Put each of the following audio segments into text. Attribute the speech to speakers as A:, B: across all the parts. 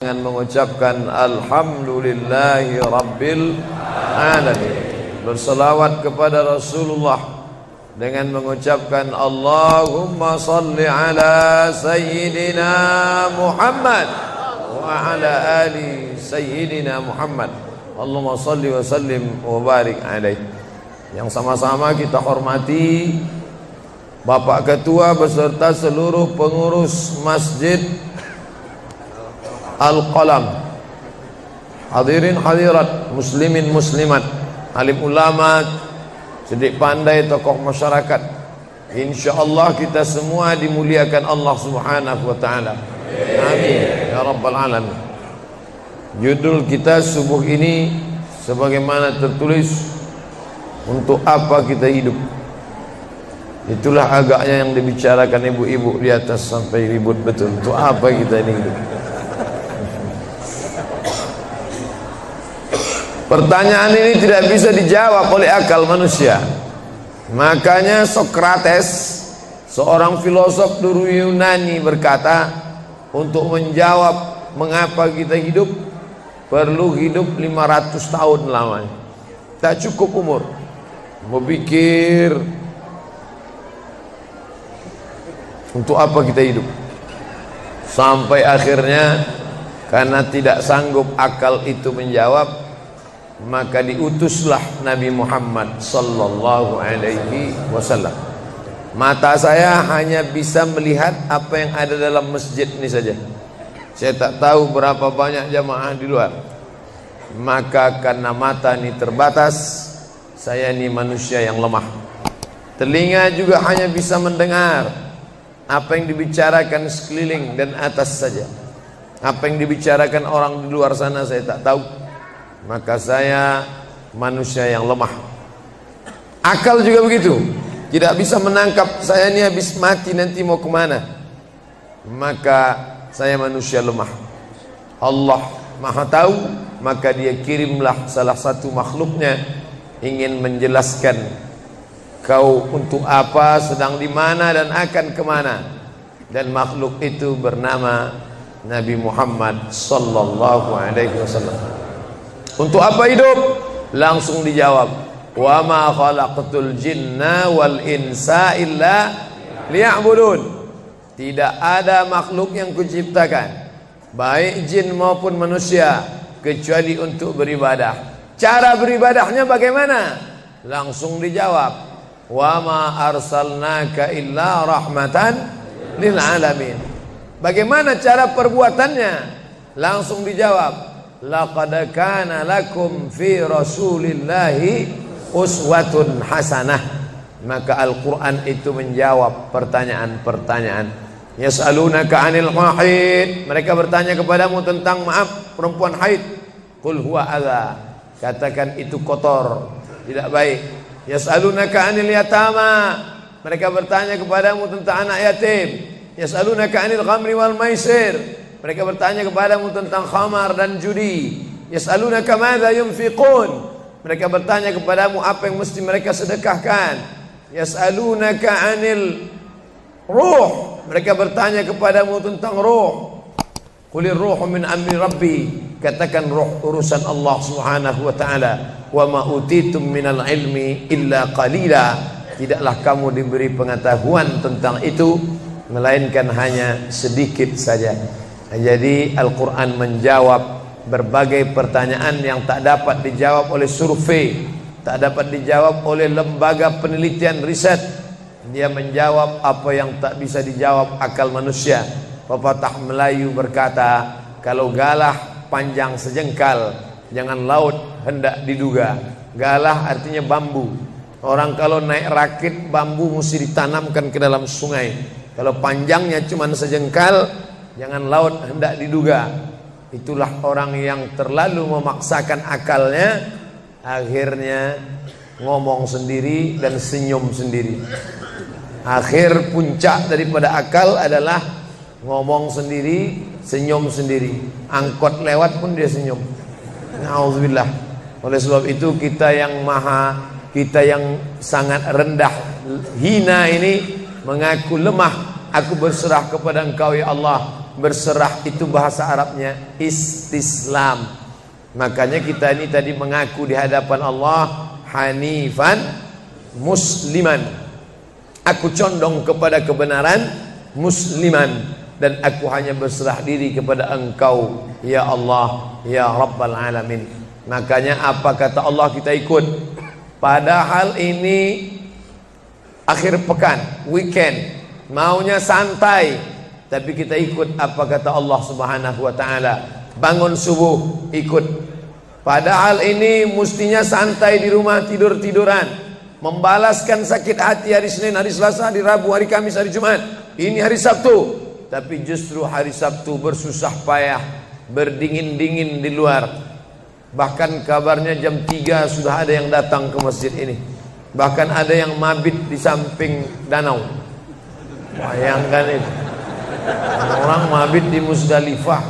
A: dengan mengucapkan alhamdulillahi rabbil alamin, berselawat kepada Rasulullah dengan mengucapkan Allahumma salli ala sayyidina Muhammad wa ala ali sayyidina Muhammad, Allahumma salli wa sallim wa barik alaih. Yang sama-sama kita hormati Bapak Ketua beserta seluruh pengurus Masjid Al-Qalam, hadirin hadirat, muslimin muslimat, alim ulama, cerdik pandai, tokoh masyarakat. InsyaAllah kita semua dimuliakan Allah subhanahu wa ta'ala. Amin ya rabbal alamin. Judul kita subuh ini sebagaimana tertulis, untuk apa kita hidup. Itulah agaknya yang dibicarakan ibu-ibu di atas sampai ribut betul. Untuk apa kita ini hidup? Pertanyaan ini tidak bisa dijawab oleh akal manusia. Makanya Sokrates, seorang filosof dulu Yunani, berkata, untuk menjawab mengapa kita hidup, perlu hidup 500 tahun lamanya. Tak cukup umur berpikir untuk apa kita hidup. Sampai akhirnya karena tidak sanggup akal itu menjawab, maka diutuslah Nabi Muhammad sallallahu alaihi wasallam. Mata saya hanya bisa melihat apa yang ada dalam masjid ini saja. Saya tak tahu berapa banyak jamaah di luar. Maka karena mata ini terbatas, saya ini manusia yang lemah. Telinga juga hanya bisa mendengar apa yang dibicarakan sekeliling dan atas saja. Apa yang dibicarakan orang di luar sana saya tak tahu. Maka saya manusia yang lemah. Akal juga begitu, tidak bisa menangkap saya ini habis mati nanti mau kemana. Maka saya manusia lemah. Allah maha tahu, maka dia kirimlah salah satu makhluknya ingin menjelaskan kau untuk apa, sedang di mana dan akan kemana. Dan makhluk itu bernama Nabi Muhammad sallallahu alaihi wasallam. Untuk apa hidup? Langsung dijawab, wa ma khalaqtul jinna wal insa illa liya'budun. Tidak ada makhluk yang kuciptakan, baik jin maupun manusia, kecuali untuk beribadah. Cara beribadahnya bagaimana? Langsung dijawab, wa ma arsalnaka illa rahmatan lil alamin. Bagaimana cara perbuatannya? Langsung dijawab, laqad kana lakum fi rasulillahi uswatun hasanah. Maka Al-Quran itu menjawab pertanyaan-pertanyaan. Yas'alunaka 'anil mahid, mereka bertanya kepadamu tentang perempuan haid. Qul huwa adza, katakan itu kotor, tidak baik. Yas'alunaka 'anil yatama, mereka bertanya kepadamu tentang anak yatim. Yas'alunaka 'anil khamri wal maisir, mereka bertanya kepadamu tentang khamar dan judi. Yas'alunaka madza yunfiqun, mereka bertanya kepadamu apa yang mesti mereka sedekahkan. Yas'alunaka 'anil ruh, mereka bertanya kepadamu tentang ruh. Qulir ruhu min amri rabbi, katakan ruh urusan Allah subhanahu wa ta'ala. Wa ma utitum minal ilmi illa qalila, tidaklah kamu diberi pengetahuan tentang itu melainkan hanya sedikit saja. Jadi Al-Quran menjawab berbagai pertanyaan yang tak dapat dijawab oleh survei, tak dapat dijawab oleh lembaga penelitian riset. Dia menjawab apa yang tak bisa dijawab akal manusia. Pepatah Melayu berkata, kalau galah panjang sejengkal, jangan laut hendak diduga. Galah artinya bambu. Orang kalau naik rakit, bambu mesti ditanamkan ke dalam sungai. Kalau panjangnya cuma sejengkal, jangan laut hendak diduga. Itulah orang yang terlalu memaksakan akalnya, akhirnya ngomong sendiri dan senyum sendiri. Akhir puncak daripada akal adalah ngomong sendiri, senyum sendiri. Angkot lewat pun dia senyum. Na'udzubillah. Oleh sebab itu kita yang sangat rendah, hina ini mengaku lemah. Aku berserah kepada Engkau ya Allah. Berserah itu bahasa Arabnya istislam. Makanya kita ini tadi mengaku di hadapan Allah hanifan musliman. Aku condong kepada kebenaran, musliman, dan aku hanya berserah diri kepada Engkau ya Allah ya Rabbal Alamin. Makanya apa kata Allah kita ikut. Padahal ini akhir pekan, weekend, maunya santai, tapi kita ikut apa kata Allah Subhanahu wa taala. Bangun subuh ikut. Padahal ini mestinya santai di rumah, tidur-tiduran, membalaskan sakit hati hari Senin, hari Selasa, hari Rabu, hari Kamis, hari Jumat. Ini hari Sabtu, tapi justru hari Sabtu bersusah payah, berdingin-dingin di luar. Bahkan kabarnya jam 3 sudah ada yang datang ke masjid ini. Bahkan ada yang mabit di samping danau. Bayangkan itu, orang mabit di Musdalifah,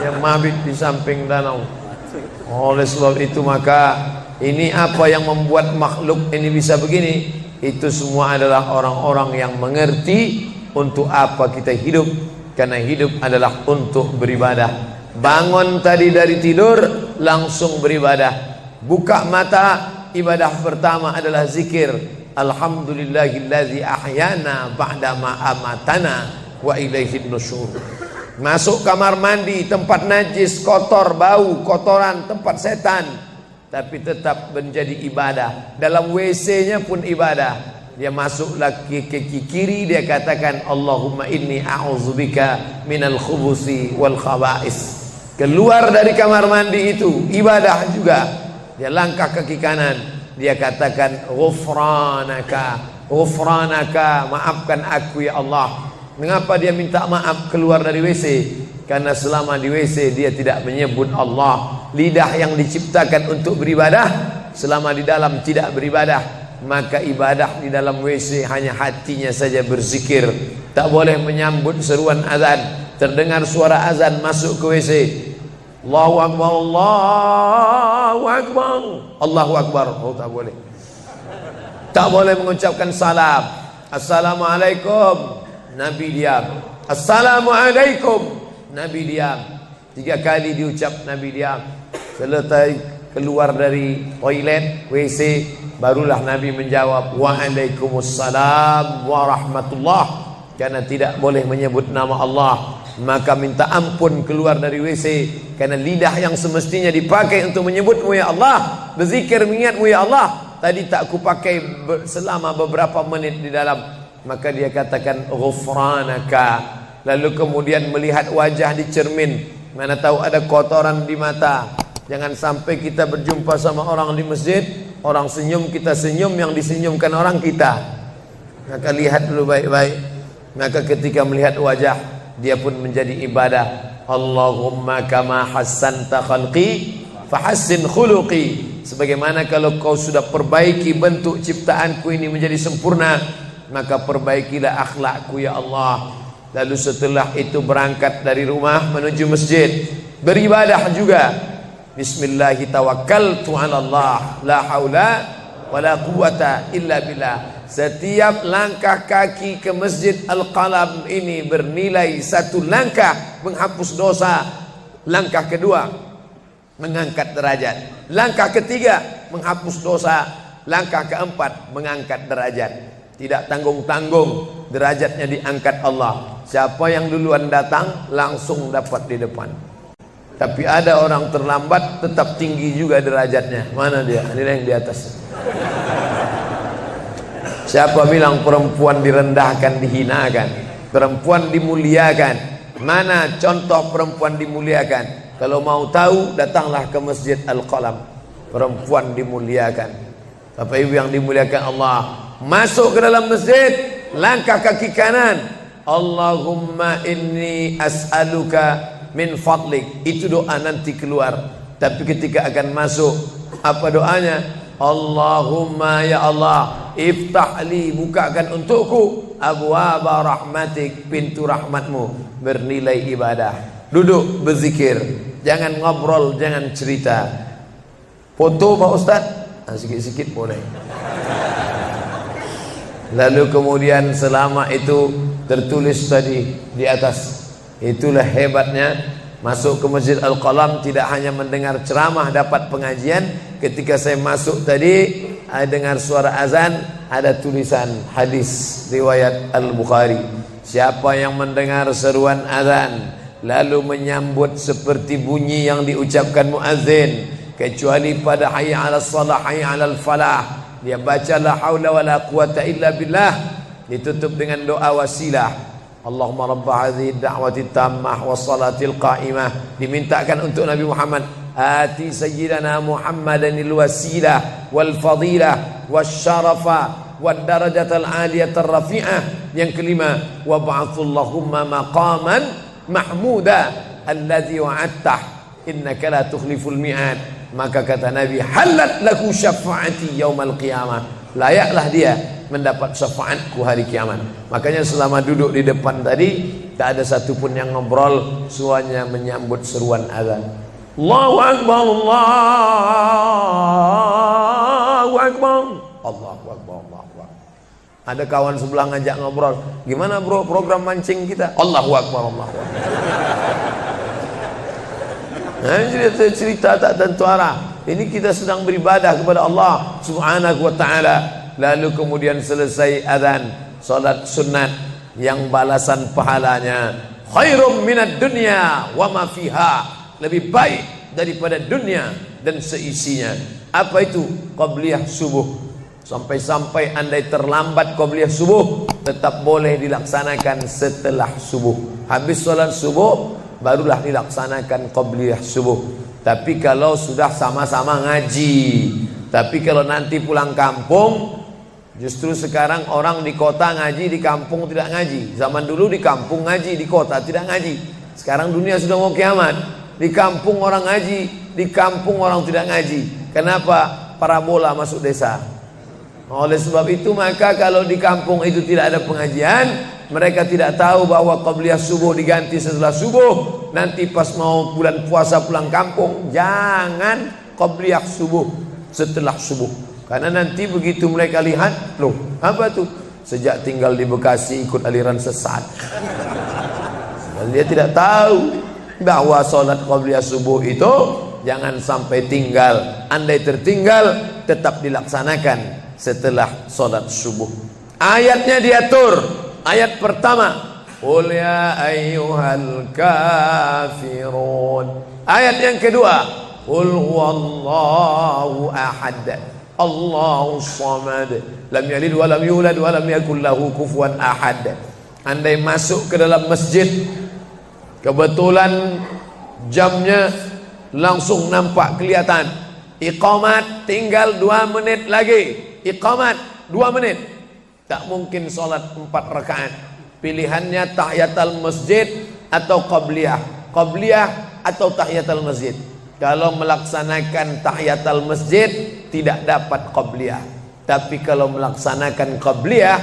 A: yang mabit di samping danau. Oleh sebab itu maka ini apa yang membuat makhluk ini bisa begini? Itu semua adalah orang-orang yang mengerti untuk apa kita hidup. Karena hidup adalah untuk beribadah. Bangun tadi dari tidur langsung beribadah. Buka mata, ibadah pertama adalah zikir. Alhamdulillahillazi ahyana ba'dama amatana wa ilaihin nusyur. Masuk kamar mandi, tempat najis, kotor, bau, kotoran, tempat setan, tapi tetap menjadi ibadah. Dalam WC-nya pun ibadah. Dia masuk lagi ke kiri, dia katakan Allahumma inni a'udzubika minal khubusi wal khaba'is. Keluar dari kamar mandi itu ibadah juga. Dia langkah kaki kanan, dia katakan ghufranaka, ghufranaka, maafkan aku ya Allah. Mengapa dia minta maaf keluar dari WC? Karena selama di WC dia tidak menyebut Allah. Lidah yang diciptakan untuk beribadah, selama di dalam tidak beribadah, maka ibadah di dalam WC hanya hatinya saja berzikir. Tak boleh menyambut seruan azan. Terdengar suara azan masuk ke WC, Allahu Akbar, Allahu Akbar, Allahu Akbar. Oh, tak boleh. Tak boleh mengucapkan salam. Assalamualaikum, Nabi diam. Assalamualaikum, Nabi diam. 3 kali diucap, Nabi diam. Selesai keluar dari toilet, WC, barulah Nabi menjawab Waalaikumsalam warahmatullah. Karena tidak boleh menyebut nama Allah, maka minta ampun keluar dari WC. Karena lidah yang semestinya dipakai untuk menyebutmu ya Allah, berzikir mengingatmu ya Allah, tadi tak kupakai selama beberapa menit di dalam. Maka dia katakan ghufranaka. Lalu kemudian melihat wajah di cermin, mana tahu ada kotoran di mata. Jangan sampai kita berjumpa sama orang di masjid, orang senyum, kita senyum, yang disenyumkan orang kita. Maka lihat dulu baik-baik. Maka ketika melihat wajah, dia pun menjadi ibadah. Allahumma kama hassanta khalqi fahassin khuluqi. Sebagaimana kalau kau sudah perbaiki bentuk ciptaanku ini menjadi sempurna, maka perbaikilah akhlakku ya Allah. Lalu setelah itu berangkat dari rumah menuju masjid, beribadah juga. Bismillahi tawakkaltu ala Allah, la haula wala quwata illa billah. Setiap langkah kaki ke Masjid Al-Qalam ini bernilai 1 langkah menghapus dosa. Langkah kedua mengangkat derajat. Langkah ketiga menghapus dosa. Langkah keempat mengangkat derajat. Tidak tanggung-tanggung, derajatnya diangkat Allah. Siapa yang duluan datang langsung dapat di depan. Tapi ada orang terlambat tetap tinggi juga derajatnya. Mana dia? Ini yang di atas. Siapa bilang perempuan direndahkan, dihinakan? Perempuan dimuliakan. Mana contoh perempuan dimuliakan? Kalau mau tahu, datanglah ke Masjid Al-Qalam. Perempuan dimuliakan. Bapak Ibu yang dimuliakan Allah, masuk ke dalam masjid, langkah kaki kanan, Allahumma inni as'aluka min fadlik. Itu doa nanti keluar. Tapi ketika akan masuk, apa doanya? Allahumma ya Allah, iftahli, bukakan untukku abwaaba rahmatik, pintu rahmatmu, bernilai ibadah. Duduk berzikir, jangan ngobrol, jangan cerita. Foto Pak Ustaz, sikit-sikit boleh. Lalu kemudian selama itu tertulis tadi di atas, Itulah hebatnya masuk ke Masjid Al-Qalam, tidak hanya mendengar ceramah dapat pengajian. Ketika saya masuk tadi, dengar suara azan, ada tulisan hadis riwayat Al-Bukhari. Siapa yang mendengar seruan azan lalu menyambut seperti bunyi yang diucapkan muazzin, kecuali pada hayya 'alas shalah, hayya 'alal falah, dia baca la haula wala quwata illa billah, ditutup dengan doa wasilah. Allahumma rabba hadhihi da'wati tammah wassalatil qa'imah, dimintakan untuk Nabi Muhammad, ati sayyidana Muhammadanil wasilah wal fadilah wasyarafa wad darajatal aliyatar rafi'ah. Yang kelima, wa ba'athullahumma maqaman mahmuda alladhi wa'adtah innaka la tukhliful mi'ad. Maka kata Nabi, halat laku syafaati yaumal qiyamah, layaklah dia mendapat syafaatku hari kiamat. Makanya selama duduk di depan tadi, tak ada satupun yang ngobrol, semuanya menyambut seruan azan. Allahu Akbar, Allahu Akbar, Allahu Akbar, Allahu Akbar. Ada kawan sebelah ngajak ngobrol, gimana bro program mancing kita? Allahu Akbar, Allahu Akbar. Nah, cerita tak tentu arah. Ini kita sedang beribadah kepada Allah Subhanahu wa ta'ala. Lalu kemudian selesai azan, salat sunat yang balasan pahalanya khairum minad dunya wa ma fiha, lebih baik daripada dunia dan seisinya. Apa itu? Qabliyah subuh. Sampai-sampai andai terlambat qabliyah subuh, tetap boleh dilaksanakan setelah subuh. Habis salat subuh barulah dilaksanakan qabliyah subuh. Tapi kalau sudah sama-sama ngaji, tapi kalau nanti pulang kampung, justru sekarang orang di kota ngaji, di kampung tidak ngaji. Zaman dulu di kampung ngaji, di kota tidak ngaji. Sekarang dunia sudah mau kiamat. Di kampung orang ngaji, di kampung orang tidak ngaji. Kenapa? Parabola masuk desa. Oleh sebab itu, maka kalau di kampung itu tidak ada pengajian, mereka tidak tahu bahwa qabliyah subuh diganti setelah subuh. Nanti pas mau bulan puasa pulang kampung, jangan qabliyah subuh setelah subuh. Karena nanti begitu mereka lihat, loh apa tuh? Sejak tinggal di Bekasi ikut aliran sesat. Dan dia tidak tahu bahwa sholat qabliyah subuh itu jangan sampai tinggal. Andai tertinggal, tetap dilaksanakan setelah sholat subuh. Ayatnya diatur. Ayat pertama, qul ya ayyuhal kafirun. Ayat yang kedua, qul huwallahu ahad, Allahu samad, lam yalid wa lam yulad wa lam yakul lahu kufuwan ahad. Andai masuk ke dalam masjid, kebetulan jamnya langsung nampak kelihatan, iqamat tinggal 2 menit lagi, iqamat 2 menit, tak mungkin sholat 4 rakaat. Pilihannya tahiyatul masjid atau qabliyah, qabliyah atau tahiyatul masjid. Kalau melaksanakan tahiyatul masjid tidak dapat qabliyah. Tapi kalau melaksanakan qabliyah,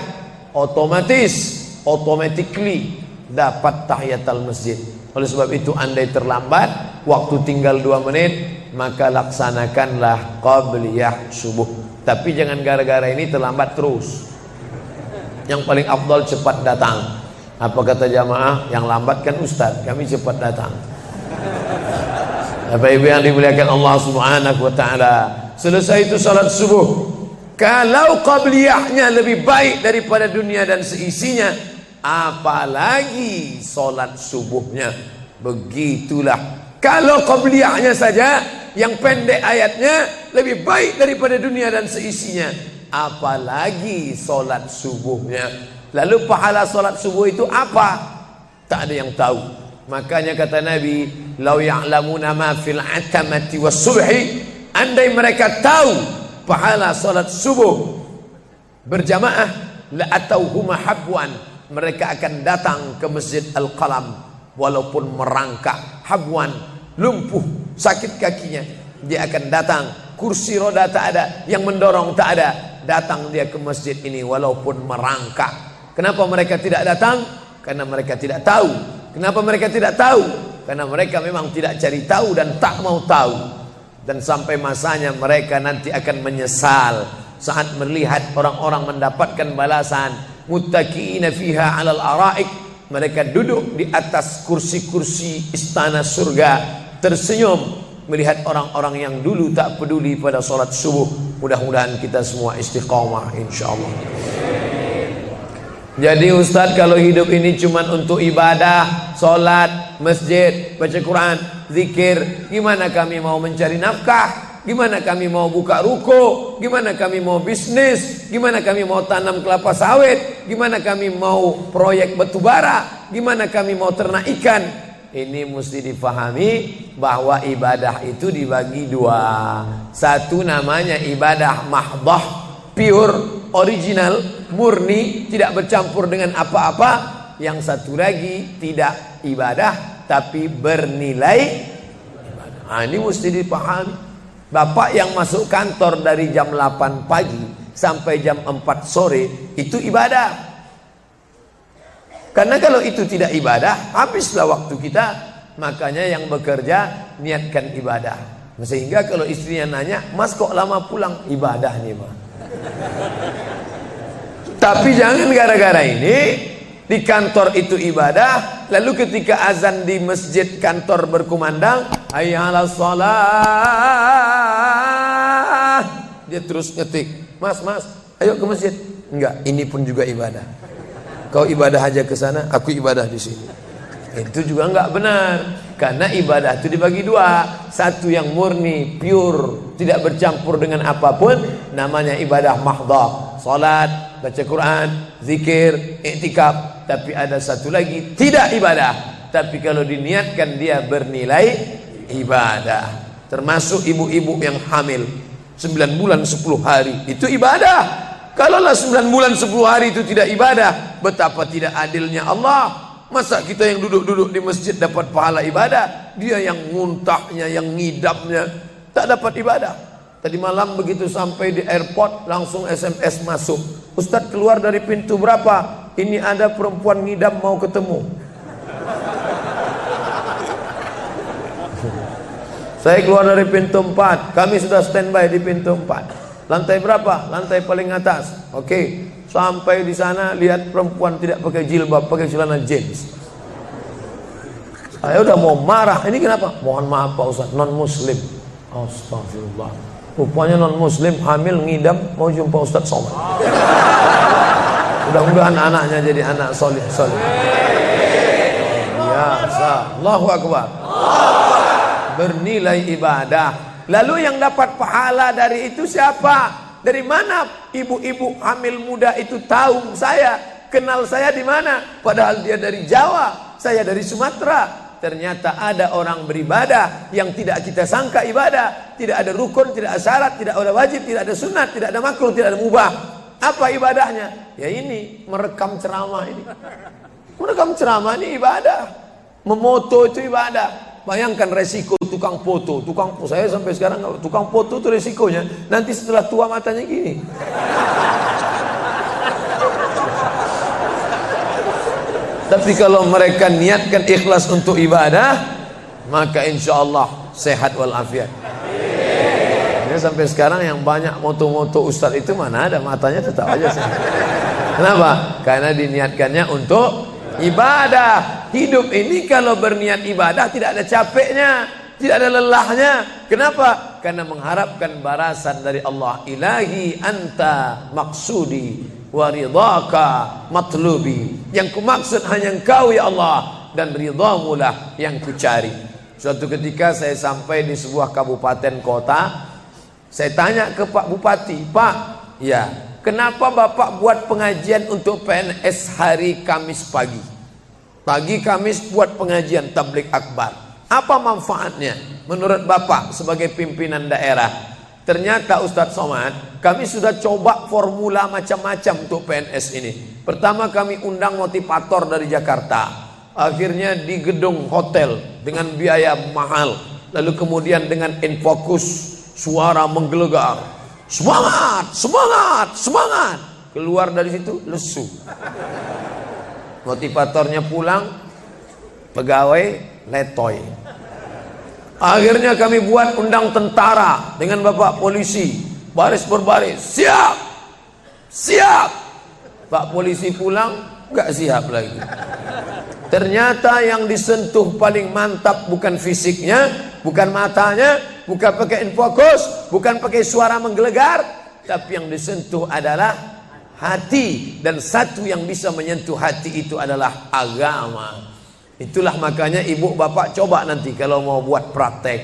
A: automatically dapat tahiyatul masjid. Oleh sebab itu, andai terlambat, waktu tinggal 2 menit, maka laksanakanlah qabliyah subuh. Tapi jangan gara-gara ini terlambat terus. Yang paling afdal cepat datang. Apa kata jamaah? Yang lambat kan ustaz, kami cepat datang. Bapak Ibu yang dimuliakan Allah Subhanahu wa ta'ala, selesai itu salat subuh. Kalau qabliyahnya lebih baik daripada dunia dan seisinya, apalagi salat subuhnya. Begitulah. Kalau qabliyahnya saja yang pendek ayatnya lebih baik daripada dunia dan seisinya, apalagi salat subuhnya. Lalu pahala salat subuh itu apa? Tak ada yang tahu. Makanya kata Nabi, lau ya'lamuna ma fil atamati was subhi, andai mereka tahu pahala salat subuh berjamaah, la atauhuma habwan, mereka akan datang ke Masjid Al-Qalam walaupun merangkak. Habwan, lumpuh, sakit kakinya, dia akan datang. Kursi roda tak ada, yang mendorong tak ada, datang dia ke masjid ini walaupun merangkak. Kenapa mereka tidak datang? Karena mereka tidak tahu. Kenapa mereka tidak tahu? Karena mereka memang tidak cari tahu dan tak mau tahu. Dan sampai masanya mereka nanti akan menyesal saat melihat orang-orang mendapatkan balasan muttaqiina fiha 'alal araik, mereka duduk di atas kursi-kursi istana surga, tersenyum melihat orang-orang yang dulu tak peduli pada sholat subuh. Mudah-mudahan kita semua istiqamah insyaallah. Jadi Ustadz, kalau hidup ini cuma untuk ibadah, sholat, masjid, baca Quran, zikir, gimana kami mau mencari nafkah? Gimana kami mau buka ruko? Gimana kami mau bisnis? Gimana kami mau tanam kelapa sawit? Gimana kami mau proyek batu bara? Gimana kami mau ternak ikan? Ini mesti dipahami bahwa ibadah itu dibagi dua. Satu namanya ibadah mahdhah, pure, original, murni, tidak bercampur dengan apa-apa. Yang satu lagi tidak ibadah tapi bernilai ibadah. Nah, ini mesti dipahami. Bapak yang masuk kantor dari jam 8 pagi sampai jam 4 sore itu ibadah. Karena kalau itu tidak ibadah, habislah waktu kita. Makanya yang bekerja niatkan ibadah. Sehingga kalau istrinya nanya, "Mas kok lama pulang?" Ibadah nih, Mas. Tapi jangan gara-gara ini di kantor itu ibadah, lalu ketika azan di masjid kantor berkumandang, hayya 'alas shalah, dia terus ngetik, "Mas, ayo ke masjid." Enggak, ini pun juga ibadah. Kau ibadah aja ke sana, aku ibadah di sini. Itu juga enggak benar. Karena ibadah itu dibagi dua. Satu yang murni, pure, tidak bercampur dengan apapun, namanya ibadah mahdhah, salat, baca Quran, zikir, iktikaf. Tapi ada satu lagi tidak ibadah, tapi kalau diniatkan dia bernilai ibadah. Termasuk ibu-ibu yang hamil 9 bulan 10 hari itu ibadah. Kalaulah 9 bulan 10 hari itu tidak ibadah, betapa tidak adilnya Allah. Masa kita yang duduk-duduk di masjid dapat pahala ibadah, dia yang muntahnya, yang ngidamnya tak dapat ibadah. Tadi malam begitu sampai di airport langsung SMS masuk, "Ustadz keluar dari pintu berapa? Ini ada perempuan ngidam mau ketemu." Saya keluar dari pintu 4, kami sudah standby di pintu 4. Lantai berapa? Lantai paling atas. Oke. Sampai di sana lihat perempuan tidak pakai jilbab, pakai celana jeans. Saya udah mau marah. Ini kenapa? "Mohon maaf Pak Ustadz, non muslim." Astagfirullah. Rupanya non muslim hamil ngidam mau jumpa Ustadz Somad. Mudah-mudahan anaknya jadi anak soleh. Biasa. Allahu Akbar. Bernilai ibadah. Lalu yang dapat pahala dari itu siapa? Dari mana ibu-ibu hamil muda itu tahu saya? Kenal saya di mana? Padahal dia dari Jawa, saya dari Sumatera. Ternyata ada orang beribadah yang tidak kita sangka ibadah. Tidak ada rukun, tidak ada syarat, tidak ada wajib, tidak ada sunat, tidak ada makruh, tidak ada mubah. Apa ibadahnya? Ya ini, merekam ceramah ini. Merekam ceramah ini ibadah. Memoto itu ibadah. Bayangkan resiko tukang foto. Saya sampai sekarang tukang foto itu resikonya nanti setelah tua matanya gini. Tapi kalau mereka niatkan ikhlas untuk ibadah, maka insya Allah sehat walafiat. Ini sampai sekarang yang banyak moto-moto ustadz itu mana ada matanya tetap aja sehat. Kenapa? Karena diniatkannya untuk ibadah. Hidup ini kalau berniat ibadah tidak ada capeknya, tidak ada lelahnya. Kenapa? Karena mengharapkan balasan dari Allah. Ilahi anta maksudi wa ridhaka matlubi. Yang kumaksud hanya Engkau ya Allah, dan ridhamu lah yang kucari. Suatu ketika saya sampai di sebuah kabupaten kota, saya tanya ke Pak Bupati, "Pak, ya, kenapa Bapak buat pengajian untuk PNS hari Kamis pagi? Pagi Kamis buat pengajian tabligh akbar. Apa manfaatnya menurut Bapak sebagai pimpinan daerah?" Ternyata Ustadz Somad, kami sudah coba formula macam-macam untuk PNS ini. Pertama kami undang motivator dari Jakarta. Akhirnya di gedung hotel dengan biaya mahal. Lalu kemudian dengan infocus, suara menggelegar. Semangat, semangat, semangat. Keluar dari situ lesu. Motivatornya pulang, pegawai letoy. Akhirnya kami buat undang tentara dengan bapak polisi, baris berbaris, siap, siap. Pak polisi pulang, nggak siap lagi. Ternyata yang disentuh paling mantap bukan fisiknya, bukan matanya, bukan pakai infocus, bukan pakai suara menggelegar, tapi yang disentuh adalah hati. Dan satu yang bisa menyentuh hati itu adalah agama. Itulah makanya ibu bapak coba nanti kalau mau buat praktek,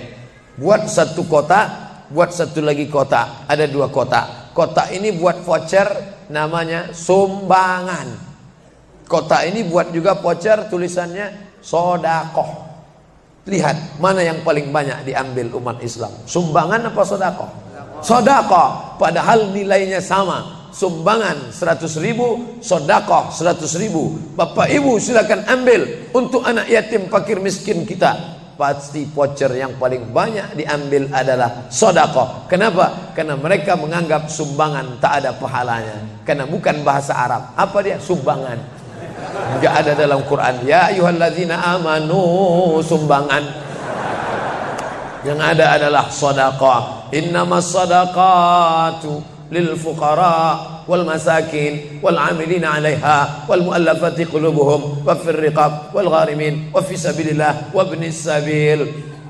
A: buat satu kotak, buat satu lagi kotak, ada 2 kotak. Kotak ini buat voucher namanya sumbangan. Kotak ini buat juga voucher tulisannya sodakoh. Lihat mana yang paling banyak diambil umat Islam, sumbangan apa sodakoh? Sodakoh, padahal nilainya sama. Sumbangan 100.000, sodakoh 100.000. Bapak ibu silakan ambil untuk anak yatim fakir miskin kita. Pasti voucher yang paling banyak diambil adalah sodakoh. Kenapa? Karena mereka menganggap sumbangan tak ada pahalanya, karena bukan bahasa Arab. Apa dia? Sumbangan. Enggak ada dalam Quran. Ya ayyuhalladzina amanu, sumbangan. Yang ada adalah sedekah. Innamas shadaqatu lil fuqara wal masakin wal 'amilina 'alaiha wal mu'allafati qulubuhum wa fir riqab wal gharimin wa fi sabilillah wa ibnis sabil.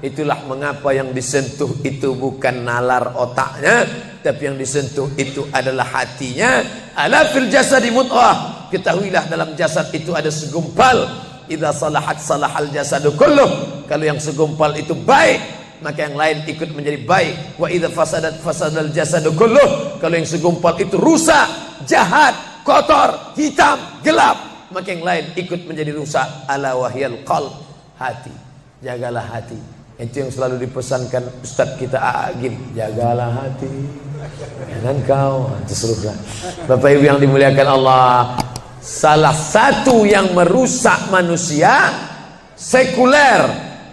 A: Itulah mengapa yang disentuh itu bukan nalar otaknya, tapi yang disentuh itu adalah hatinya. Ala fil jasadi mudghah. Ketahuilah dalam jasad itu ada segumpal. Idza salahat salahal jasadu kulluh. Kalau yang segumpal itu baik, maka yang lain ikut menjadi baik. Wa idza fasadat fasadal jasadu kulluh. Kalau yang segumpal itu rusak, jahat, kotor, hitam, gelap, maka yang lain ikut menjadi rusak. Ala wahyal qalb, hati. Jagalah hati. Itu yang selalu dipesankan Ustadz kita Agim, jagalah hati dan kau terserah. Bapak ibu yang dimuliakan Allah, salah satu yang merusak manusia sekuler,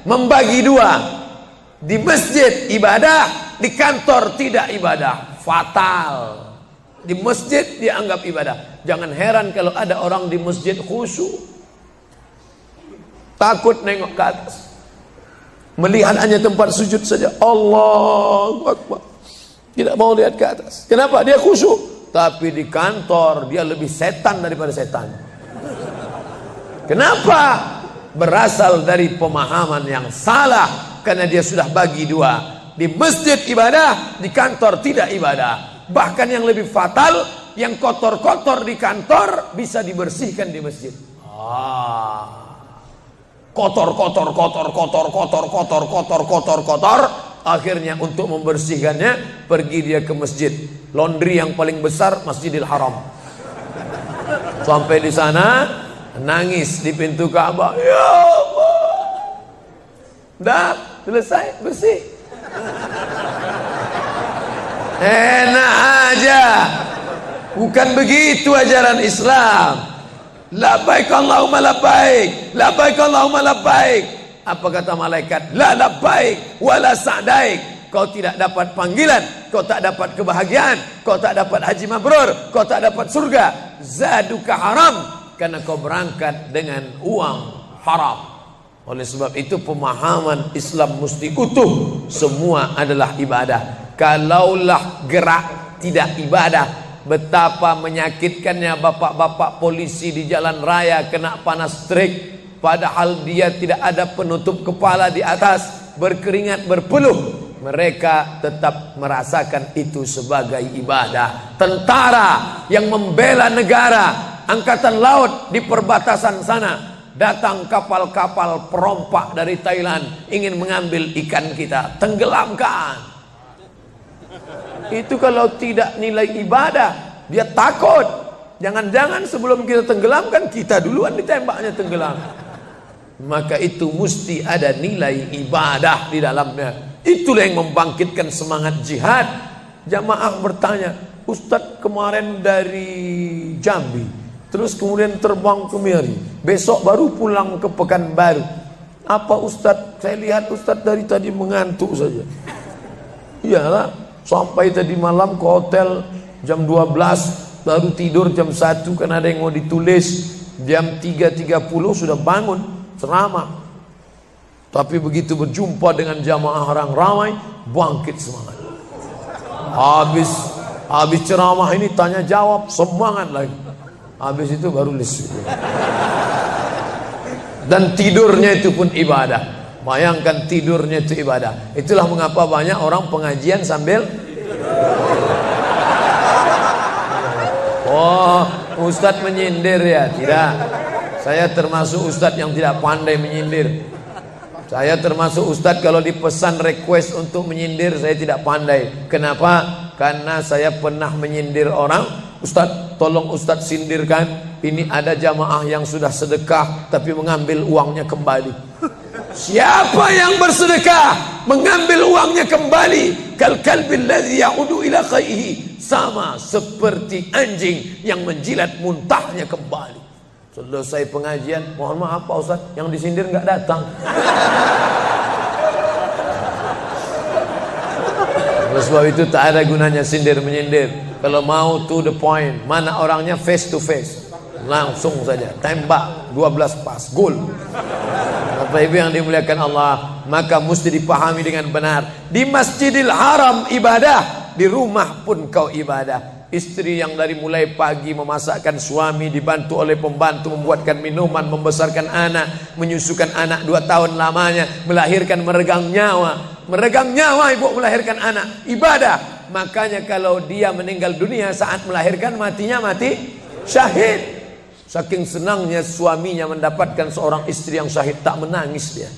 A: membagi 2. Di masjid ibadah, di kantor tidak ibadah, fatal. Di masjid dianggap ibadah. Jangan heran kalau ada orang di masjid khusyuk, takut nengok ke atas, melihat hanya tempat sujud saja. Allahu Akbar, tidak mau lihat ke atas. Kenapa? Dia khusyuk. Tapi di kantor dia lebih setan daripada setan. Kenapa? Berasal dari pemahaman yang salah. Karena dia sudah bagi 2. Di masjid ibadah, di kantor tidak ibadah. Bahkan yang lebih fatal, yang kotor-kotor di kantor bisa dibersihkan di masjid. Kotor, akhirnya untuk membersihkannya pergi dia ke masjid. Laundry yang paling besar Masjidil Haram. Sampai di sana nangis di pintu Ka'bah. Ya Allah, dah selesai bersih. Enak aja. Bukan begitu ajaran Islam. Labbaik Allahumma labbaik, labbaik Allahumma labbaik. Apa kata malaikat? La labbaik wala sa'daik. Kau tidak dapat panggilan, kau tak dapat kebahagiaan, kau tak dapat haji mabrur, kau tak dapat surga. Zaduka haram, karena kau berangkat dengan uang haram. Oleh sebab itu pemahaman Islam mesti utuh. Semua adalah ibadah. Kalaulah gerak tidak ibadah, betapa menyakitkannya bapak-bapak polisi di jalan raya kena panas terik, padahal dia tidak ada penutup kepala di atas, berkeringat berpeluh. Mereka tetap merasakan itu sebagai ibadah. Tentara yang membela negara, angkatan laut di perbatasan sana, datang kapal-kapal perompak dari Thailand ingin mengambil ikan kita, tenggelamkan. Itu kalau tidak nilai ibadah, dia takut. Jangan-jangan sebelum kita tenggelamkan, kita duluan ditembaknya tenggelam. Maka itu mesti ada nilai ibadah di dalamnya. Itulah yang membangkitkan semangat jihad. Jamaah bertanya, Ustadz kemarin dari Jambi, terus kemudian terbang ke Miri, besok baru pulang ke Pekanbaru. Apa Ustadz? Saya lihat Ustadz dari tadi mengantuk saja. Iyalah, sampai tadi malam ke hotel jam 12, baru tidur jam 1 karena ada yang mau ditulis. Jam 3.30 sudah bangun ceramah. Tapi begitu berjumpa dengan jamaah orang ramai, bangkit semangat. Habis ceramah ini tanya jawab, semangat lagi. Habis itu baru lesu. Dan tidurnya itu pun ibadah. Bayangkan tidurnya itu ibadah. Itulah mengapa banyak orang pengajian sambil oh, ustadz menyindir ya? Tidak. Saya termasuk ustadz yang tidak pandai menyindir. Saya termasuk ustadz kalau dipesan request untuk menyindir saya tidak pandai. Kenapa? Karena saya pernah menyindir orang. Ustadz, tolong ustadz sindirkan. Ini ada jamaah yang sudah sedekah tapi mengambil uangnya kembali. Siapa yang bersedekah mengambil uangnya kembali, kal kalbil ladzi ya'udu ila qaihi, sama seperti anjing yang menjilat muntahnya kembali. Selesai pengajian, mohon maaf Pak Ustaz, yang disindir nggak datang. Oleh sebab itu tak ada gunanya sindir menyindir. Kalau mau to the point, mana orangnya face to face, langsung saja tembak 12 pas, gol. Bapak Ibu yang dimuliakan Allah, maka mesti dipahami dengan benar. Di Masjidil Haram ibadah, di rumah pun kau ibadah. Istri yang dari mulai pagi memasakkan suami, dibantu oleh pembantu membuatkan minuman, membesarkan anak, menyusukan anak 2 tahun lamanya, melahirkan, meregang nyawa ibu melahirkan anak, ibadah. Makanya kalau dia meninggal dunia saat melahirkan, matinya mati syahid. Saking senangnya suaminya mendapatkan seorang istri yang syahid, tak menangis dia.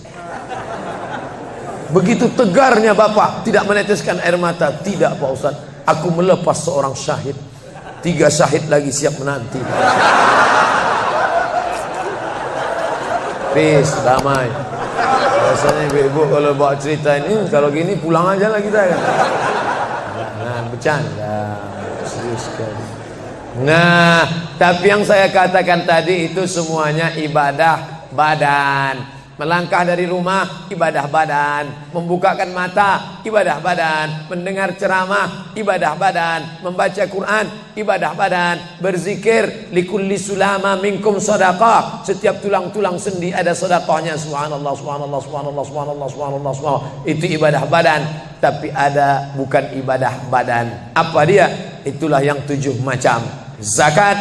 A: Begitu tegarnya bapak, tidak meneteskan air mata. Tidak Pak Ustaz, aku melepas seorang syahid, 3 syahid lagi siap menanti. Peace, damai. Biasanya ibu-ibu kalau bawa cerita ini, kalau gini pulang aja lah kita kan. Nah, bercanda, serius sekali. Nah, tapi yang saya katakan tadi itu semuanya ibadah badan. Melangkah dari rumah, ibadah badan. Membukakan mata, ibadah badan. Mendengar ceramah, ibadah badan. Membaca Quran, ibadah badan. Berzikir, likulli sulama minkum sadaqah. Setiap tulang-tulang sendi ada sedekahnya. Subhanallah, subhanallah, subhanallah, subhanallah, subhanallah, subhanallah. Itu ibadah badan. Tapi ada bukan ibadah badan. Apa dia? Itulah yang 7 macam. Zakat,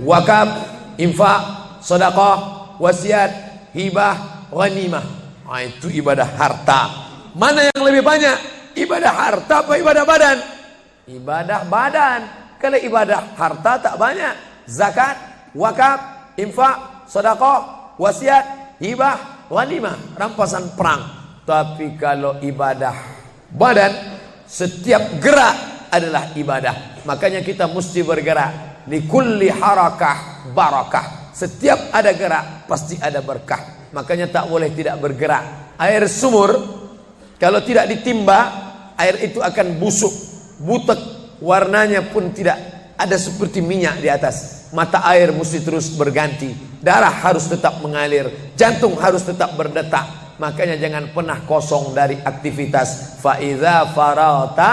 A: wakaf, infak, sedekah, wasiat, hibah, ghanimah. Nah, itu ibadah harta. Mana yang lebih banyak? Ibadah harta apa ibadah badan? Ibadah badan. Kalau ibadah harta tak banyak. Zakat, wakaf, infak, sedekah, wasiat, hibah, ghanimah, rampasan perang. Tapi kalau ibadah badan, setiap gerak adalah ibadah. Makanya kita mesti bergerak. Likulli harakah barakah. Setiap ada gerak pasti ada berkah. Makanya tak boleh tidak bergerak. Air sumur kalau tidak ditimba, air itu akan busuk, butek, warnanya pun tidak ada seperti minyak di atas. Mata air mesti terus berganti. Darah harus tetap mengalir, jantung harus tetap berdetak. Makanya jangan pernah kosong dari aktivitas. Fa idza farata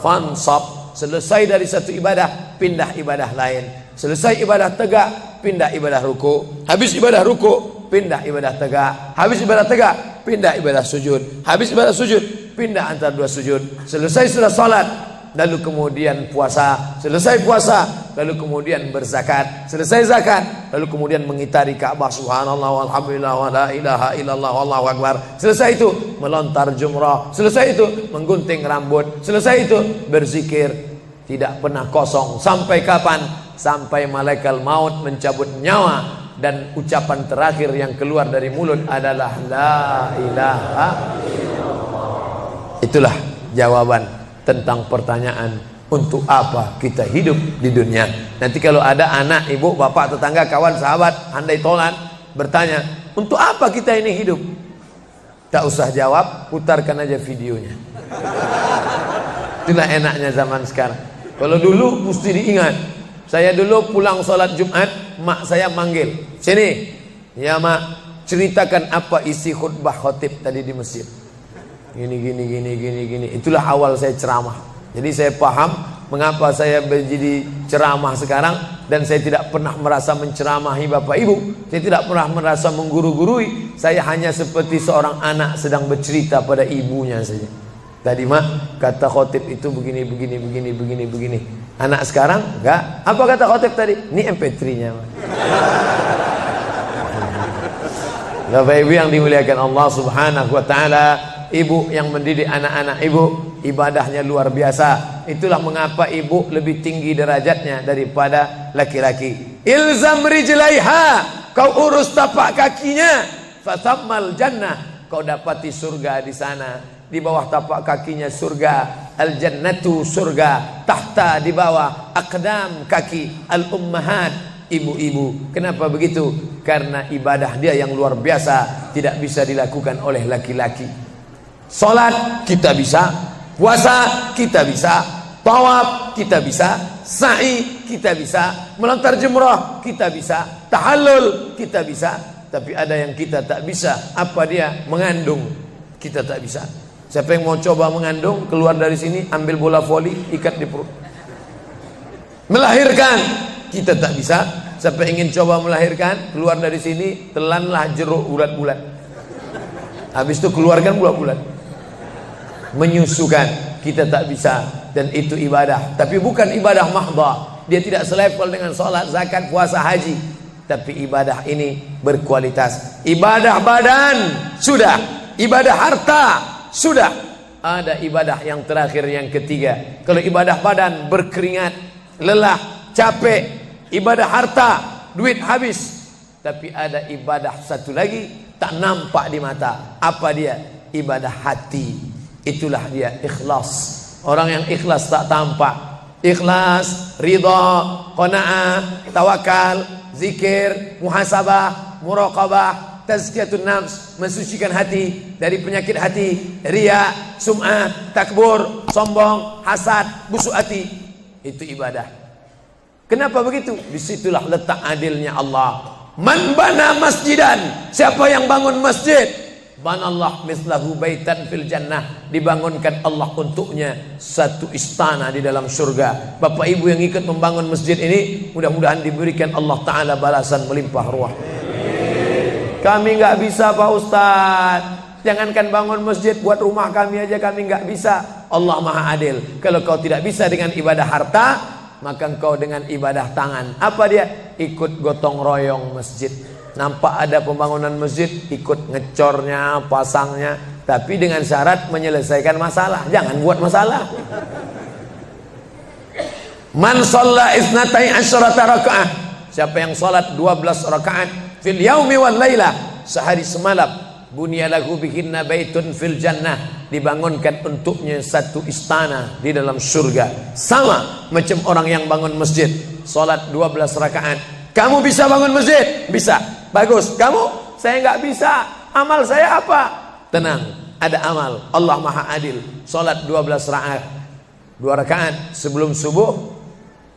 A: fansab. Selesai dari satu ibadah, pindah ibadah lain. Selesai ibadah tegak, pindah ibadah ruku. Habis ibadah ruku, pindah ibadah tegak. Habis ibadah tegak, pindah ibadah sujud. Habis ibadah sujud, pindah antara 2 sujud. Selesai sudah salat, lalu kemudian puasa. Selesai puasa, lalu kemudian berzakat. Selesai zakat, lalu kemudian mengitari Ka'bah. Subhanallah walhamdulillah wa la ilaha illallah wallahu akbar. Selesai itu melontar jumrah. Selesai itu menggunting rambut. Selesai itu berzikir. Tidak pernah kosong. Sampai kapan? Sampai malaikat maut mencabut nyawa dan ucapan terakhir yang keluar dari mulut adalah la ilaha illallah. Itulah jawaban tentang pertanyaan untuk apa kita hidup di dunia. Nanti kalau ada anak, ibu, bapak, tetangga, kawan, sahabat, andai tolan bertanya, untuk apa kita ini hidup? Tak usah jawab, putarkan aja videonya. Itulah enaknya zaman sekarang. Kalau dulu mesti diingat. Saya dulu pulang sholat Jumat, mak saya manggil, sini, ya mak, ceritakan apa isi khutbah khotib tadi di masjid. Gini. Itulah awal saya ceramah. Jadi saya paham mengapa saya menjadi ceramah sekarang. Dan saya tidak pernah merasa menceramahi bapak ibu. Saya tidak pernah merasa mengguru-gurui. Saya hanya seperti seorang anak sedang bercerita pada ibunya saja. Tadi mak, kata khotib itu begini. Anak sekarang enggak. Apa kata khotib tadi? Ini MP3-nya mak. Bapak Ibu yang dimuliakan Allah Subhanahu wa taala, ibu yang mendidik anak-anak ibu ibadahnya luar biasa. Itulah mengapa ibu lebih tinggi derajatnya daripada laki-laki. Ilzam rijlaiha, kau urus tapak kakinya, fatammal jannah, kau dapati surga di sana. Di bawah tapak kakinya surga, al jannatu surga, tahta di bawah aqdam kaki al ummahat, ibu-ibu. Kenapa begitu? Karena ibadah dia yang luar biasa, tidak bisa dilakukan oleh laki-laki. Salat kita bisa, puasa kita bisa, tawaf kita bisa, sa'i kita bisa, melontar jumrah kita bisa, tahallul kita bisa. Tapi ada yang kita tak bisa. Apa dia? Mengandung. Kita tak bisa. Siapa yang mau coba mengandung, keluar dari sini, ambil bola voli, ikat di perut. Melahirkan, kita tak bisa. Siapa yang ingin coba melahirkan, keluar dari sini, telanlah jeruk bulat-bulat. Habis itu keluarkan bulat-bulat. Menyusukan, kita tak bisa. Dan itu ibadah. Tapi bukan ibadah mahdhah. Dia tidak selevel dengan sholat, zakat, puasa, haji. Tapi ibadah ini berkualitas. Ibadah badan, sudah. Ibadah harta, sudah. Ada ibadah yang terakhir, yang ketiga. Kalau ibadah badan berkeringat, lelah, capek. Ibadah harta, duit habis. Tapi ada ibadah satu lagi, tak nampak di mata. Apa dia? Ibadah hati. Itulah dia ikhlas. Orang yang ikhlas tak tampak. Ikhlas, ridha, qanaah, tawakal, zikir, muhasabah, muraqabah, tazkiyatun nafs, mensucikan hati dari penyakit hati, riya, sum'ah, takbur, sombong, hasad, busuk hati. Itu ibadah. Kenapa begitu? Disitulah letak adilnya Allah. Man bana masjidan, siapa yang bangun masjid, banallah mislahu baitan fil jannah, dibangunkan Allah untuknya satu istana di dalam surga. Bapak ibu yang ikut membangun masjid ini, mudah-mudahan diberikan Allah Ta'ala balasan melimpah ruah. Kami nggak bisa Pak Ustadz, jangankan bangun masjid, buat rumah kami aja kami nggak bisa. Allah Maha Adil. Kalau kau tidak bisa dengan ibadah harta, maka engkau dengan ibadah tangan. Apa dia? Ikut gotong royong masjid. Nampak ada pembangunan masjid, ikut ngecornya, pasangnya. Tapi dengan syarat menyelesaikan masalah. Jangan buat masalah. Man shalla isnatai asyarata rakaah, siapa yang salat 12 rakaat fil yaumi wal laila, sehari semalam, bunyalahu bihinna baitun fil jannah, dibangunkan untuknya satu istana di dalam surga. Sama macam orang yang bangun masjid, salat 12 rakaat. Kamu bisa bangun masjid? Bisa. Bagus. Kamu? Saya nggak bisa. Amal saya apa? Tenang, ada amal. Allah Maha Adil. Salat 12 rakaat. 2 rakaat sebelum subuh,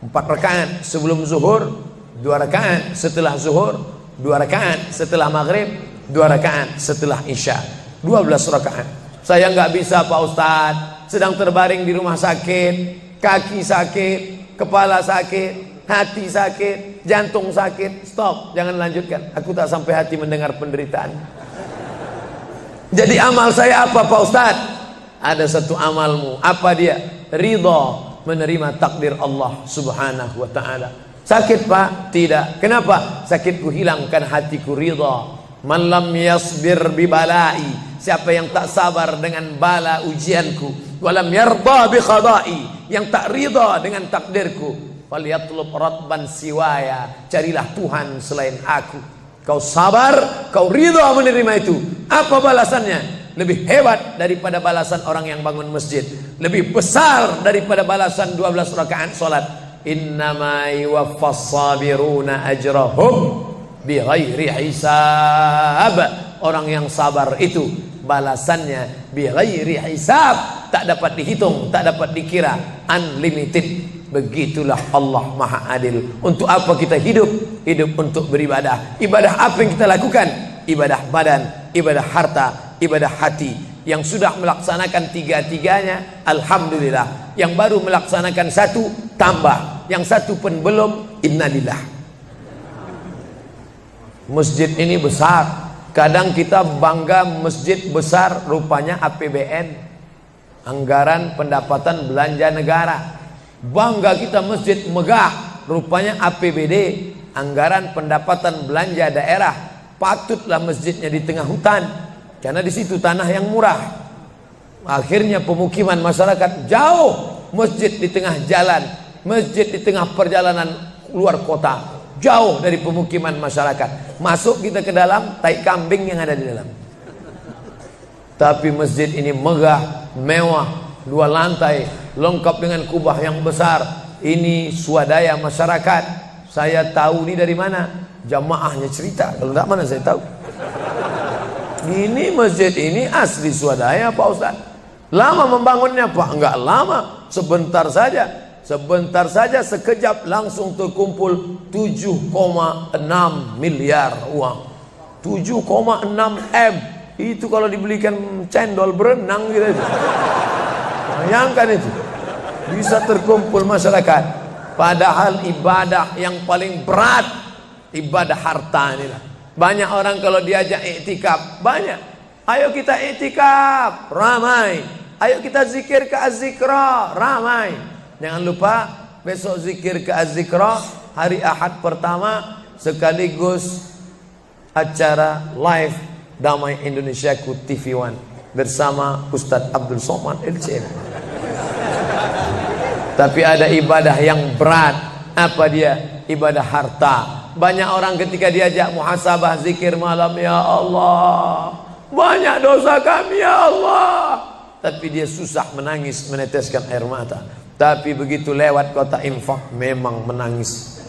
A: 4 rakaat sebelum zuhur, 2 rakaat setelah zuhur, 2 rakaat setelah maghrib, 2 rakaat setelah isya. 12 rakaat. Saya nggak bisa Pak Ustadz, sedang terbaring di rumah sakit, kaki sakit, kepala sakit, hati sakit, jantung sakit. Stop, jangan lanjutkan. Aku tak sampai hati mendengar penderitaan. Jadi amal saya apa Pak Ustadz? Ada satu amalmu. Apa dia? Ridha, menerima takdir Allah Subhanahu wa ta'ala. Sakit Pak? Tidak. Kenapa? Sakitku hilangkan, hatiku ridha. Man lam yasbir bi balai, siapa yang tak sabar dengan bala ujianku, walam yarda bi qada'i, yang tak ridha dengan takdirku, falyatlub ratban siwaya, carilah Tuhan selain aku. Kau sabar, kau ridha menerima itu. Apa balasannya? Lebih hebat daripada balasan orang yang bangun masjid, lebih besar daripada balasan 12 rakaat salat. Innama yuwaffas sabiruna ajrahum bighairi hisab. Orang yang sabar itu balasannya bighairi hisab, tak dapat dihitung, tak dapat dikira, unlimited. Begitulah Allah Maha Adil. Untuk apa kita hidup? Hidup untuk beribadah. Ibadah apa yang kita lakukan? Ibadah badan, ibadah harta, ibadah hati. Yang sudah melaksanakan tiga-tiganya, alhamdulillah. Yang baru melaksanakan satu, tambah. Yang satu pun belum, innalillah. Masjid ini besar. Kadang kita bangga masjid besar, rupanya APBN, anggaran pendapatan belanja negara. Bangga kita masjid megah, rupanya APBD, anggaran pendapatan belanja daerah. patutlah masjidnya di tengah hutan, karena di situ tanah yang murah. Akhirnya pemukiman masyarakat jauh, masjid di tengah jalan, masjid di tengah perjalanan luar kota, jauh dari pemukiman masyarakat. Masuk kita ke dalam, tai kambing yang ada di dalam. Tapi masjid ini megah, mewah, 2 lantai, lengkap dengan kubah yang besar. Ini swadaya masyarakat. Saya tahu ini dari mana? Jamaahnya cerita. Kalau tidak, mana saya tahu. Ini masjid ini asli swadaya Pak Ustaz. Lama membangunnya Pak? Enggak lama, sebentar saja. Sebentar saja, sekejap langsung terkumpul 7,6 miliar uang. 7,6 M. Itu kalau dibelikan cendol berenang gitu. Bayangkan itu. Bisa terkumpul masyarakat. Padahal ibadah yang paling berat, ibadah harta inilah. Banyak orang kalau diajak iktikaf, banyak. Ayo kita iktikaf, ramai. Ayo kita zikir ke Az-Zikra, ramai. Jangan lupa besok zikir ke Az-Zikra, hari Ahad pertama, sekaligus acara live Damai Indonesiaku TV One bersama Ustadz Abdul Somad LCM. Tapi ada ibadah yang berat. Apa dia? Ibadah harta. Banyak orang ketika diajak muhasabah zikir malam, ya Allah, banyak dosa kami ya Allah, tapi dia susah menangis, meneteskan air mata. Tapi begitu lewat kota infak, memang menangis.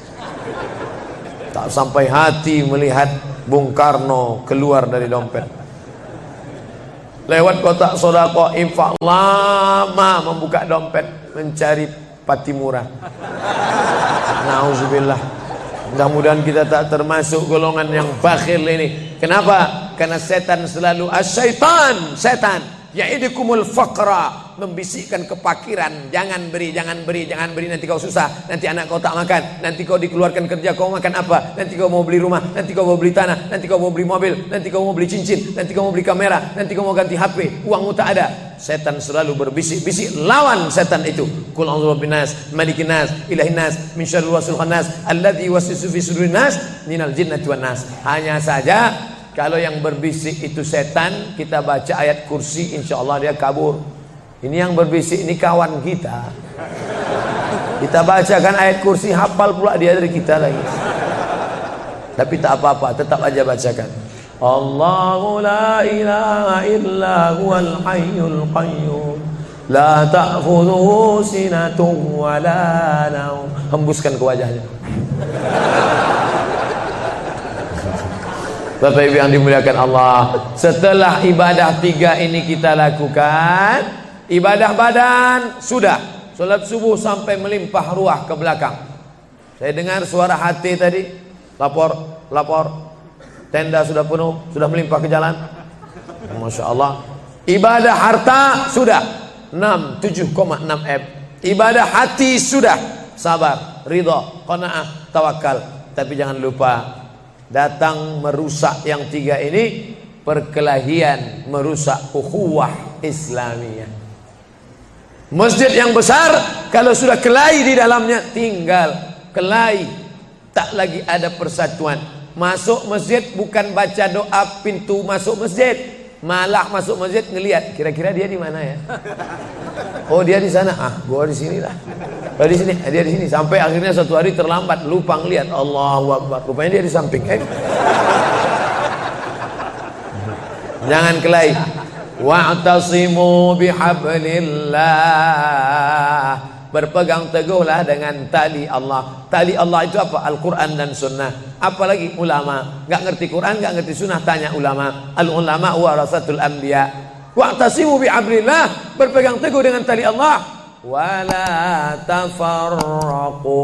A: Tak sampai hati melihat Bung Karno keluar dari dompet. Lewat kotak sodako infak, lama membuka dompet mencari Patimura. Nauzubillah. Mudah-mudahan kita tak termasuk golongan yang bakhil ini. Kenapa? Karena setan selalu asyaitan, setan ya'idukumul faqra, membisikkan kepakiran. Jangan beri, jangan beri, jangan beri, nanti kau susah, nanti anak kau tak makan, nanti kau dikeluarkan kerja, kau makan apa, nanti kau mau beli rumah, nanti kau mau beli tanah, nanti kau mau beli mobil, nanti kau mau beli cincin, nanti kau mau beli kamera, nanti kau mau ganti HP, uangmu tak ada. Setan selalu berbisik-bisik. Lawan setan itu. Qul a'udzu birabbinas, malikin nas, ilahin nas, min syarril waswasil khannas, alladzi yuwaswisu fi sudurin nas, minal jinnati wan nas. Hanya saja kalau yang berbisik itu setan, kita baca ayat kursi, insya Allah dia kabur. Ini yang berbisik ini kawan kita. Kita bacakan ayat kursi, hafal pula dia dari kita lagi. Tapi tak apa-apa, tetap aja bacakan. Allahu la ilaha illa huwal hayyul qayyum, la ta'khudhuhu sinatun wa la naum. Hembuskan ke wajahnya. Bapak Ibu yang dimuliakan Allah, setelah ibadah 3 ini kita lakukan, ibadah badan sudah, sholat subuh sampai melimpah ruah ke belakang. Saya dengar suara hati tadi, lapor, tenda sudah penuh, sudah melimpah ke jalan. Masya Allah. Ibadah harta sudah 7,6 M. Ibadah hati sudah, sabar, ridha, qanaah, tawakal. Tapi jangan lupa, datang merusak yang 3 ini, perkelahian, merusak ukhuwah Islamiyah. Masjid yang besar, kalau sudah kelahi di dalamnya, tinggal kelahi, tak lagi ada persatuan. Masuk masjid bukan baca doa pintu masuk masjid, malah masuk masjid ngelihat kira-kira dia di mana ya. Oh dia di sana, gua di sini lah. Oh di sini, dia di sini. Sampai akhirnya suatu hari terlambat, lupa ngelihat. Allahu Akbar, rupanya dia di samping. Jangan kelahi. Wa'tasimu bihablillah, berpegang teguhlah dengan tali Allah. Tali Allah itu apa? Al-Quran dan Sunnah. Apalagi ulama, nggak ngerti Quran, nggak ngerti Sunnah, tanya ulama. Al-ulama warasatul anbiya. Wa'tasimu bihablillah, berpegang teguh dengan tali Allah. Wala tafarraqu,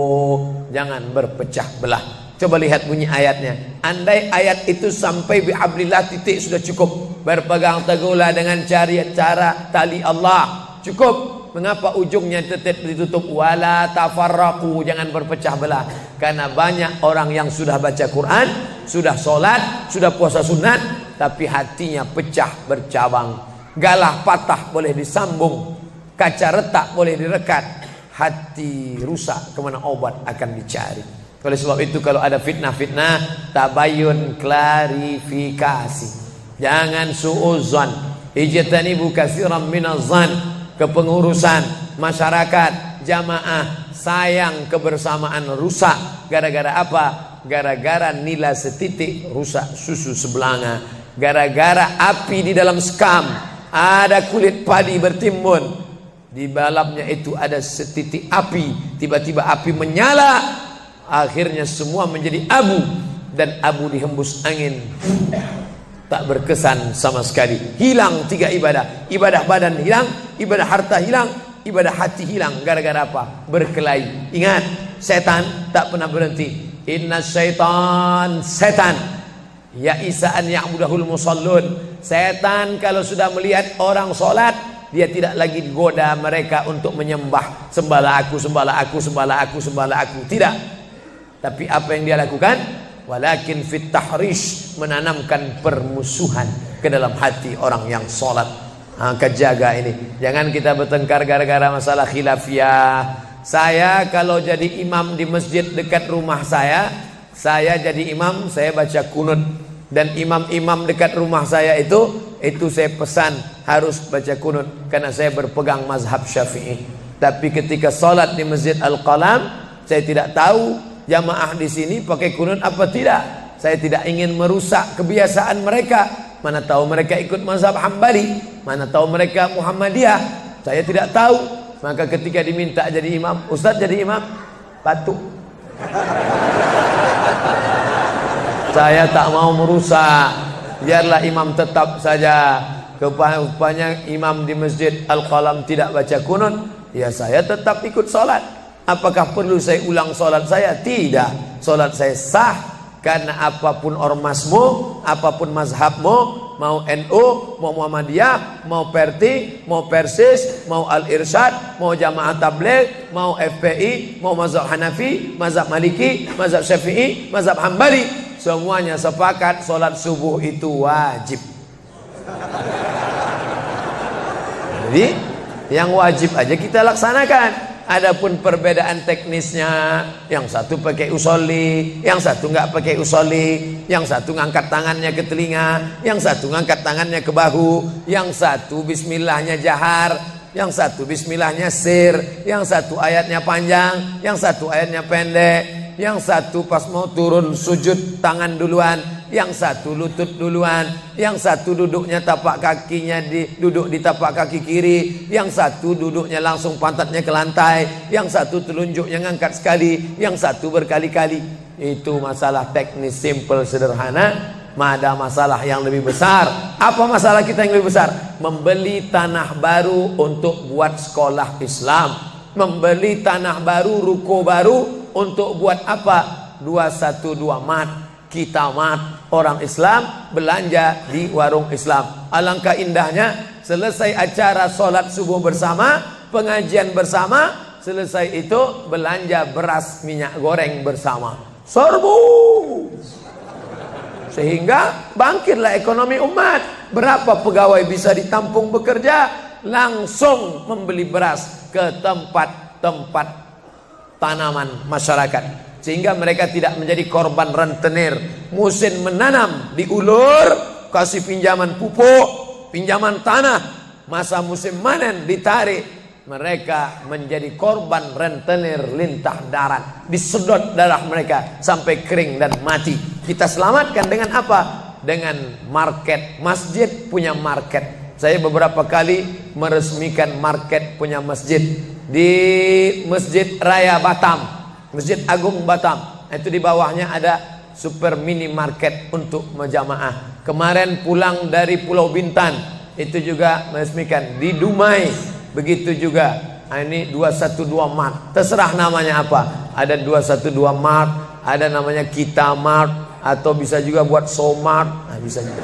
A: jangan berpecah belah. Coba lihat bunyi ayatnya. Andai ayat itu sampai bihablillah titik sudah cukup. Berpegang teguhlah dengan cara tali Allah, cukup. Mengapa ujungnya tetap ditutup wala tafarraqu, jangan berpecah belah? Karena banyak orang yang sudah baca Quran, sudah sholat, sudah puasa sunat, tapi hatinya pecah bercabang. Galah patah boleh disambung, kaca retak boleh direkat, hati rusak kemana obat akan dicari. Oleh sebab itu kalau ada fitnah-fitnah, tabayun, klarifikasi. Jangan suudzon. Ijtanibu katsiran minaz-zan. Kepengurusan masyarakat, jamaah, sayang kebersamaan rusak. Gara-gara apa? Gara-gara nila setitik rusak susu sebelanga. Gara-gara api di dalam sekam, ada kulit padi bertimbun, di dalamnya itu ada setitik api, tiba-tiba api menyala, akhirnya semua menjadi abu, dan abu dihembus angin, tak berkesan sama sekali. Hilang 3 ibadah. Ibadah badan hilang, ibadah harta hilang, ibadah hati hilang. Gara-gara apa? Berkelahi. Ingat, setan tak pernah berhenti. Inna syaitan, setan ya isa'an ya'budahul musallun. Setan kalau sudah melihat orang sholat, dia tidak lagi goda mereka untuk menyembah, sembahlah aku, sembahlah aku, sembahlah aku, sembahlah aku. Tidak. Tapi apa yang dia lakukan? Walakin fit tahrish, menanamkan permusuhan ke dalam hati orang yang sholat. Kejaga ini. Jangan kita bertengkar gara-gara masalah khilafiyah. Saya kalau jadi imam di masjid dekat rumah saya jadi imam, saya baca kunut. Dan imam-imam dekat rumah saya itu saya pesan harus baca kunut, karena saya berpegang mazhab Syafi'i. Tapi ketika sholat di Masjid Al-Qalam, saya tidak tahu jamaah di sini pakai kunut apa tidak. Saya tidak ingin merusak kebiasaan mereka. Mana tahu mereka ikut mazhab Hambali, mana tahu mereka Muhammadiyah, saya tidak tahu. Maka ketika diminta jadi imam, Ustaz jadi imam, patuh. Saya tak mau merusak, biarlah imam tetap saja. Rupanya imam di Masjid Al-Qalam tidak baca kunut, ya saya tetap ikut sholat. Apakah perlu saya ulang sholat saya? Tidak, sholat saya sah. Karena apapun ormasmu, apapun mazhabmu, mau NU, mau Muhammadiyah, mau Perti, mau Persis, mau Al-Irsyad, mau Jamaah Tabligh, mau FPI, mau mazhab Hanafi, mazhab Maliki, mazhab Syafi'i, mazhab Hambali, semuanya sepakat sholat subuh itu wajib. Jadi yang wajib aja kita laksanakan. Adapun perbedaan teknisnya, yang satu pakai usolli, yang satu nggak pakai usolli, yang satu ngangkat tangannya ke telinga, yang satu ngangkat tangannya ke bahu, yang satu bismillahnya jahar, yang satu bismillahnya sir, yang satu ayatnya panjang, yang satu ayatnya pendek, yang satu pas mau turun sujud tangan duluan, yang satu lutut duluan, yang satu duduknya tapak kakinya duduk di tapak kaki kiri, yang satu duduknya langsung pantatnya ke lantai, yang satu telunjuknya ngangkat sekali, yang satu berkali-kali. Itu masalah teknis simple sederhana. Ada masalah yang lebih besar. Apa masalah kita yang lebih besar? Membeli tanah baru untuk buat sekolah Islam, membeli tanah baru, ruko baru untuk buat apa? 212 mat. Kita mat, orang Islam belanja di warung Islam. Alangkah indahnya selesai acara sholat subuh bersama, pengajian bersama, selesai itu belanja beras minyak goreng bersama. Serbu, sehingga bangkitlah ekonomi umat. Berapa pegawai bisa ditampung bekerja? Langsung membeli beras ke tempat-tempat tanaman masyarakat, sehingga mereka tidak menjadi korban rentenir. Musim menanam diulur, kasih pinjaman pupuk, pinjaman tanah. Masa musim panen ditarik, mereka menjadi korban rentenir lintah darat. Disedot darah mereka sampai kering dan mati. Kita selamatkan dengan apa? Dengan market. Masjid punya market. Saya beberapa kali meresmikan market punya masjid di Masjid Raya Batam, Masjid Agung Batam. Itu di bawahnya ada super mini market untuk menjamaah. Kemarin pulang dari Pulau Bintan, itu juga meresmikan. Di Dumai begitu juga. Ini 212 Mart. Terserah namanya apa. Ada 212 Mart, ada namanya Kita Mart, atau bisa juga buat Somart. Nah, bisa juga.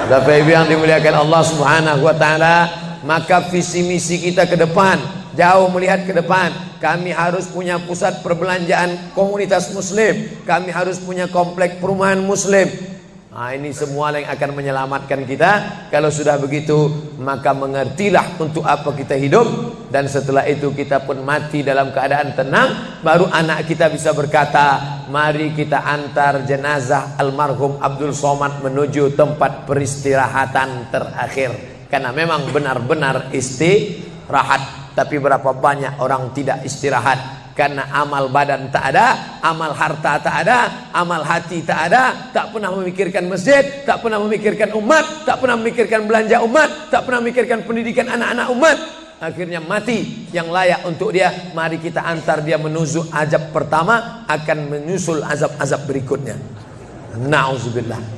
A: Bapak Ibu yang dimuliakan Allah Subhanahu wa taala, maka visi misi kita ke depan, jauh melihat ke depan. Kami harus punya pusat perbelanjaan komunitas muslim, kami harus punya komplek perumahan muslim. Nah, ini semua yang akan menyelamatkan kita. Kalau sudah begitu, maka mengertilah untuk apa kita hidup. Dan setelah itu kita pun mati dalam keadaan tenang. Baru anak kita bisa berkata, mari kita antar jenazah almarhum Abdul Somad menuju tempat peristirahatan terakhir. Karena memang benar-benar istirahat. Tapi berapa banyak orang tidak istirahat. Karena amal badan tak ada, amal harta tak ada, amal hati tak ada, tak pernah memikirkan masjid, tak pernah memikirkan umat, tak pernah memikirkan belanja umat, tak pernah memikirkan pendidikan anak-anak umat. Akhirnya mati yang layak untuk dia. Mari kita antar dia menuju azab pertama, akan menyusul azab-azab berikutnya. Na'udzubillah.